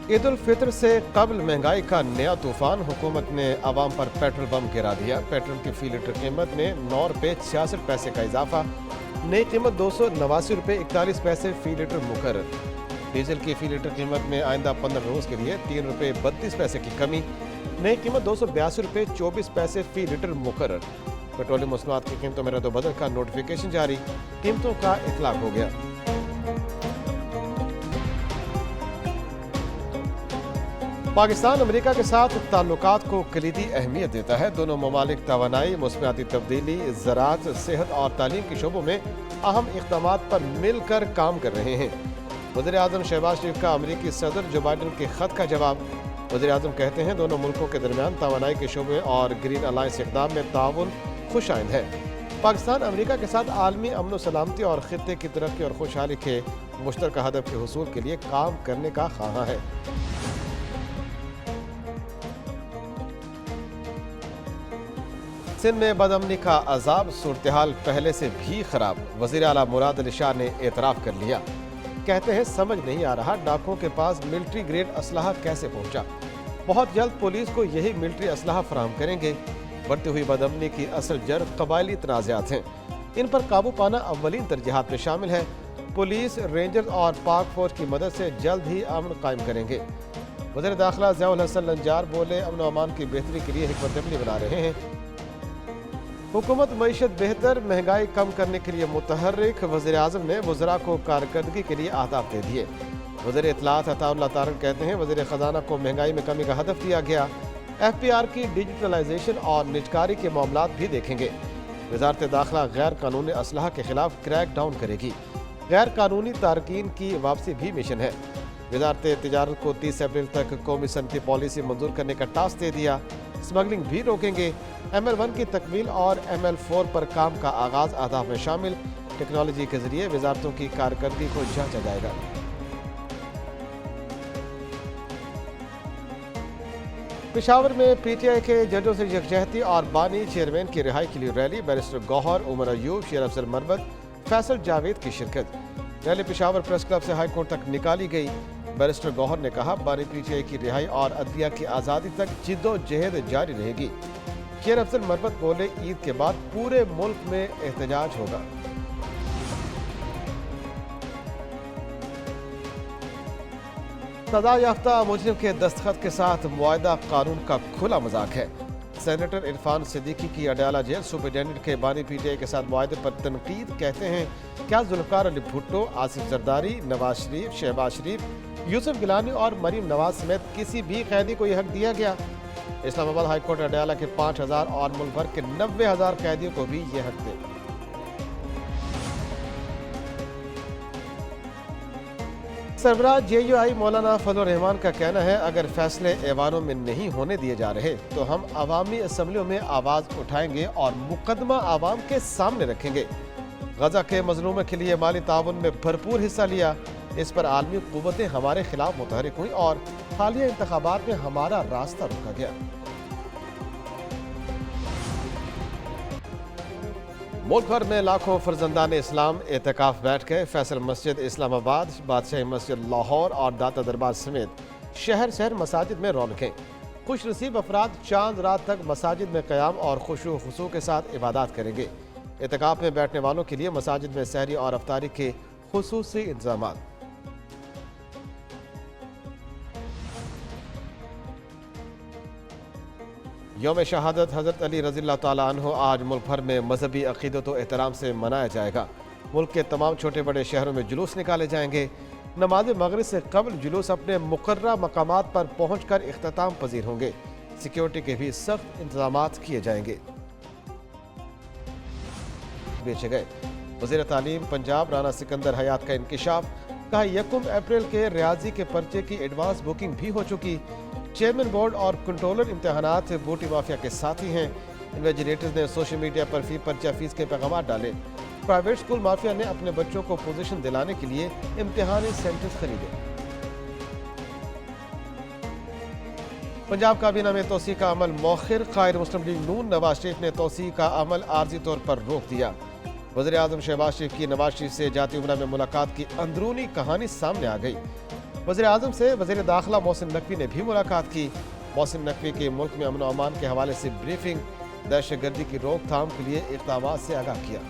ईद उल फितर से कबल महंगाई का नया तूफान, हुकूमत ने आवाम पर पेट्रोल बम गिरा दिया। पेट्रोल की फी लीटर कीमत में 9 रुपये 66 पैसे का इजाफा, नई कीमत 289 रुपये 41 पैसे फी लीटर मुकर्रर। डीजल की फी लीटर कीमत में आइंदा 15 रोज के लिए 3 रुपये 32 पैसे की कमी, नई कीमत 282 रुपये 24 पैसे फी लीटर मुकर्रर। पेट्रोलियम मसनूआत की कीमतों में रद्दोबदल का नोटिफिकेशन जारी, कीमतों का इतलाक हो गया। पाकिस्तान अमेरिका के साथ ताल्लुकात को कलीदी अहमियत देता है। दोनों ममालिक तवानाई, मौसमियाती तब्दीली, ज़राअत, सेहत और तालीम के शोबों में अहम इक़दामात पर मिलकर काम कर रहे हैं। वज़ीर आज़म शहबाज शरीफ का अमेरिकी सदर जो बाइडन के ख़त का जवाब। वज़ीर आज़म कहते हैं दोनों मुल्कों के दरमियान तवानाई के शोबे और ग्रीन अलायंस इक़दाम में ताउन खुशाइंद है। पाकिस्तान अमेरिका के साथ आलमी अमन व सलामती और ख़ित्ते की तरक्की और खुशहाली के मुश्तरका हदफ के हुसूल के लिए काम करने का ख्वाह है। सिंध में बदअमनी का अजाब, सूरत हाल पहले से भी खराब। वज़ीर आला मुराद अली शाह ने एतराफ़ कर लिया। कहते हैं समझ नहीं आ रहा डाकुओं के पास मिलिट्री ग्रेड असलहा कैसे पहुंचा। बहुत जल्द पुलिस को यही मिलिट्री असलहा फराहम करेंगे। बढ़ती हुई बदअमनी की असल जड़ कबायली तनाज़ात हैं। इन पर काबू पाना अव्वलीन तरजीहात में शामिल है। पुलिस, रेंजर्स और पाक फौज की मदद से जल्द ही अमन कायम करेंगे। वज़ीर दाखिला ज़ियाउल हसन लंजार बोले अमन व अमान की बेहतरी के लिए हिकमत अमली बना रहे हैं। हुकूमत मईशत बेहतर, महंगाई कम करने के लिए मुतहर्रिक। वज़ीर आज़म ने वज़रा को कारकर्दगी के लिए अहदाफ दे दिए। वज़ीर इत्तलात अताउल्लाह तारन कहते हैं वज़ीर ख़जाना को महंगाई में कमी का हदफ दिया गया। FPR की डिजिटलाइजेशन और निजकारी के मामलात भी देखेंगे। वज़ारत दाखिला गैर कानूनी असलहा के खिलाफ क्रैक डाउन करेगी। गैर कानूनी तारकीन की वापसी भी मिशन है। वज़ारत तिजारत को 30 अप्रैल तक कौमी सनती पॉलिसी मंजूर करने का टास्क दे दिया। स्मगलिंग भी रोकेंगे। ML1 की तकमील और ML4 पर काम का आगाज अहदाफ में शामिल। टेक्नोलॉजी के जरिए वजारतों की कारकर्दगी को जांचा जाएगा। पेशावर में PTI के जजों से यकजहती और बानी चेयरमैन की रिहाई के लिए रैली। बैरिस्टर गौहर, उमर अयूब, शेर अफजल मरवत, फैसल जावेद की शिरकत। रैली पेशावर प्रेस क्लब से हाई कोर्ट तक निकाली गई। बैरिस्टर गौहर ने कहा बानी PTI की रिहाई और अदलिया की आज़ादी तक जिद्दोजहद जारी रहेगी। शेर अफजल मरवत बोले ईद के बाद पूरे मुल्क में एहतजाज होगा। सजा याफ्ता मुजरिम के दस्तखत के साथ मुआहदा कानून का खुला मजाक है। सेनेटर इरफान सिद्दीकी की अडयाला जेल सुपरिटेंडेंट के बानी PTI के साथ मुआहदे पर तनकीद। कहते हैं क्या जुल्फ़िकार अली भुट्टो, आसिफ जरदारी, नवाज शरीफ, शहबाज शरीफ, यूसुफ गिलानी और मरीम नवाज समेत किसी भी कैदी को यह हक दिया गया? इस्लामाबाद हाई कोर्ट अडयाला के 5000 और मुल्क भर के 90,000 कैदियों को भी यह हक दे। सरबराह JUI मौलाना फजलुर रहमान का कहना है अगर फैसले ऐवानों में नहीं होने दिए जा रहे तो हम अवामी असम्बलियों में आवाज उठाएंगे और मुकदमा आवाम के सामने रखेंगे। गजा के मजलूमों के लिए माली ताउन में भरपूर हिस्सा लिया। इस पर आलमी कुव्वतें हमारे खिलाफ मुतहरिक हुई और हालिया इंतखाबात में हमारा रास्ता रोका गया। मुल्क भर में लाखों फर्जंदान इस्लाम एतकाफ बैठ गए। फैसल मस्जिद इस्लामाबाद, बादशाही मस्जिद लाहौर और दाता दरबार समेत शहर शहर मसाजिद में रौनकें। खुश नसीब अफराद चांद रात तक मसाजिद में क़याम और खुशू खुशू के साथ इबादत करेंगे। एतकाफ में बैठने वालों के लिए मसाजिद में सहरी और अफ्तारी के खुसूसी इंतजाम। यौम शहादत हज़रत अली रज़ियल्लाहु ताला अन्हु आज मुल्क भर में मजहबी अक़ीदत व एहतराम से मनाया जाएगा। मुल्क के तमाम छोटे बड़े शहरों में जुलूस निकाले जाएंगे। नमाज मगरिब से कबल जुलूस अपने मुकर्ररा मकामात पर पहुँच कर इख्तिताम पजीर होंगे। सिक्योरिटी के भी सख्त इंतजाम किए जाएंगे। बेचे गए वज़ीर तालीम पंजाब राना सिकंदर हयात का इंकिशाफ। कहा 1 अप्रैल के रियाजी के पर्चे की एडवांस बुकिंग भी हो चुकी। चेयरमैन बोर्ड और कंट्रोलर इम्तहानात बूटी माफिया के साथी हैं। इन्वेजिलेटर्स ने सोशल मीडिया पर फी पर्चा फीस के पैगाम डाले। प्राइवेट स्कूल माफिया ने अपने बच्चों को पोजीशन दिलाने के लिए इम्तिहानी सेंटर्स खरीदे। पंजाब काबीना में तोसी का अमल मौखिर। कायद मुस्लिम लीग नून नवाज शरीफ ने तोसी का अमल आर्जी तौर पर रोक दिया। वज़ीर आज़म शहबाज शरीफ की नवाज शरीफ से जाती उमरा में मुलाकात की अंदरूनी कहानी सामने आ गई। वज़ीर आज़म से वज़ीर दाखिला मोहसिन नकवी ने भी मुलाकात की। मोहसिन नकवी के मुल्क में अमन व अमान के हवाले से ब्रीफिंग, दहशतगर्दी की रोकथाम के लिए इक़दामात से आगाह किया।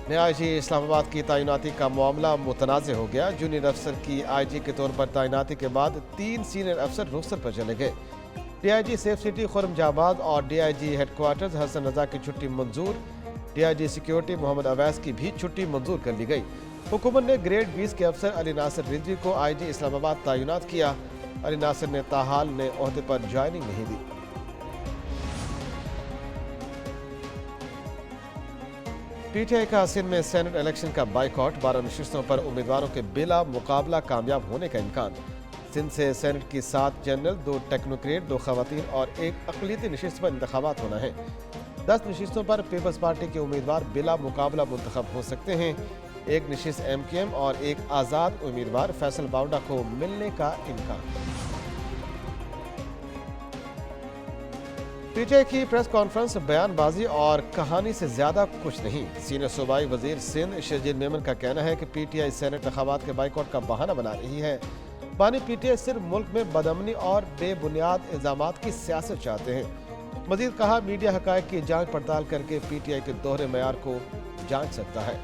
नया आईजी इस्लामाबाद की तैनाती का मामला मुतनाज़ हो गया। जूनियर अफसर की आईजी के तौर पर तैनाती के बाद 3 सीनियर अफसर रुखसत पर चले गए। डीआईजी सेफ सिटी खुरम जाबाद और डीआईजी हेडक्वार्टर्स हसन रजा की छुट्टी मंजूर। डीआईजी सिक्योरिटी मोहम्मद अवैस की भी छुट्टी मंजूर कर ली गई। हुकूमत ने ग्रेड 20 के अफसर अली नासिर रिजवी को आईजी इस्लामाबाद तैनात किया। अली नासिर ने ताहाल ने ओहदे पर ज्वाइनिंग नहीं दी। पीटीआई का सिंध में सेनेट इलेक्शन का बाइकआउट, 12 नशिस्तों पर उम्मीदवारों के बिला मुकाबला कामयाब होने का इम्कान। सिंध से सेनेट की 7 जनरल, 2 टेक्नोक्रेट, 2 खवातीन और 1 अक़लियती नशिस्त पर इंतखाबात होना है। 10 नशिस्तों पर पीपल्स पार्टी के उम्मीदवार बिला मुकाबला मुंतखब हो सकते हैं। 1 नशिस्त एमकेएम और 1 आज़ाद उम्मीदवार फैसल बावडा को मिलने का इम्कान। पीटीआई की प्रेस कॉन्फ्रेंस बयानबाजी और कहानी से ज्यादा कुछ नहीं। सीनियर सूबाई वजीर सिंध शर्जील मेमन का कहना है कि पीटीआई सेनेट इंतखाबात के बाइकआउट का बहाना बना रही है। बानी पीटीआई सिर्फ मुल्क में बदअमनी और बेबुनियाद इल्जामात की सियासत चाहते हैं। मजीद कहा, मीडिया हकायक की जांच पड़ताल करके पीटीआई के दोहरे मयार को जांच सकता है।